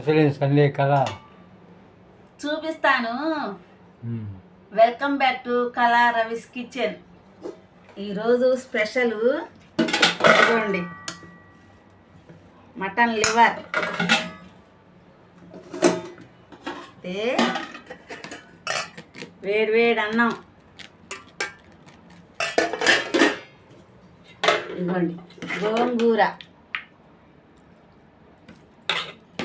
అసలే సండే కదా చూపిస్తాను. వెల్కమ్ బ్యాక్ టు కళా రవిస్ కిచెన్. ఈరోజు స్పెషల్ ఇదిగోండి మటన్ లివర్. వేడి వేడి అన్నం, ఇదిగోండి గోంగూర.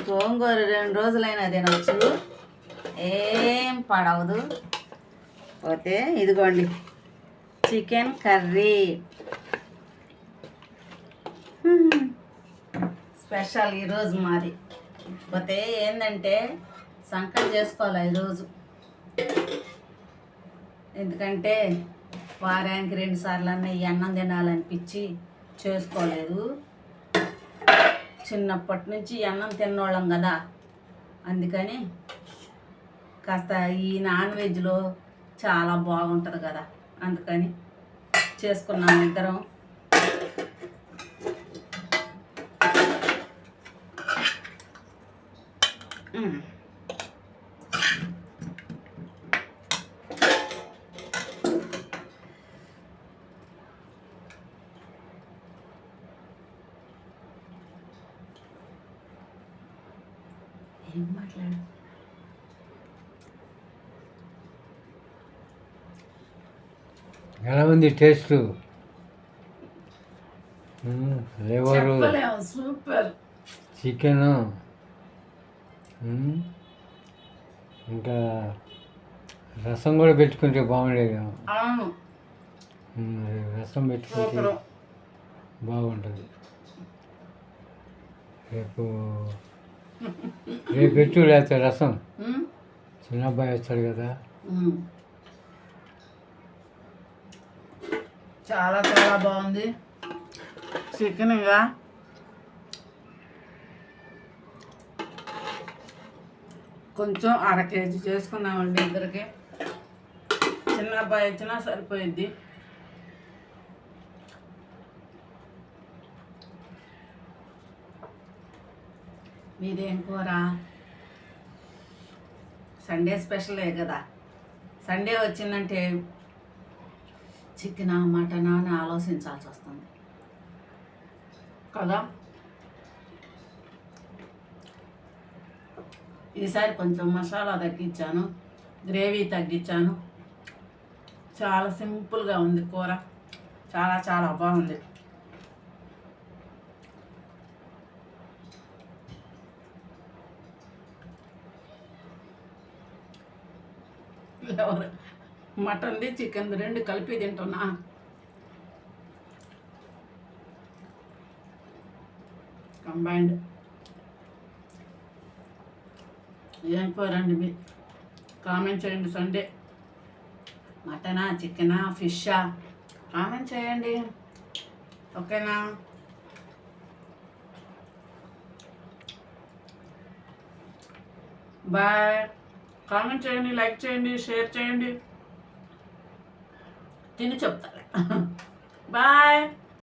గోంగూర 2 రోజులైనా తినవచ్చు, ఏం పడవదు. పోతే ఇదిగోండి చికెన్ కర్రీ స్పెషల్ ఈరోజు మాది. పోతే ఏంటంటే సంకటి చేసుకోవాలి ఈరోజు. ఎందుకంటే వారానికి 2 సార్లు అన్న ఈ అన్నం తినాలనిపించి చేసుకోలేదు. చిన్నప్పటి నుంచి ఈ అన్నం తిన్నోళ్ళం కదా, అందుకని కాస్త ఈ నాన్ వెజ్లో చాలా బాగుంటుంది కదా, అందుకని చేసుకున్నాం ఇద్దరం. ఏం మాట్లాడు ఎలా ఉంది టేస్ట్? Liver, super. చికెను, ఇంకా రసం కూడా పెట్టుకుంటే బాగుండేదేమో. అవును, రసం పెట్టుకుంటే బాగుంటుంది. రేపు పెట్టు, లేకపోతే రసం. చిన్న అబ్బాయి వచ్చాడు కదా. చాలా చాలా బాగుంది చికెన్. ఇక కొంచెం 1/2 కేజీ చేసుకున్నామండి ఇద్దరికి. చిన్న అబ్బాయి వచ్చినా సరిపోయిద్ది. మీదేం కూర? సండే స్పెషలే కదా. సండే వచ్చిందంటే చికెనా మటనా అని ఆలోచించాల్సి వస్తుంది కదా. ఈసారి కొంచెం మసాలా తగ్గించాను, గ్రేవీ తగ్గించాను. చాలా సింపుల్గా ఉంది కూర, చాలా చాలా బాగుంది. మటన్ది చికెన్ 2 కలిపి తింటున్నా. కంబైండ్. ఏం కూరండి మీ? కామెంట్ చేయండి. సండే మటనా, చికెనా, ఫిషా? కామెంట్ చేయండి, ఓకేనా? బాయ్. కామెంట్ చేయండి, లైక్ చేయండి, షేర్ చేయండి. తిని చెప్తా. బాయ్.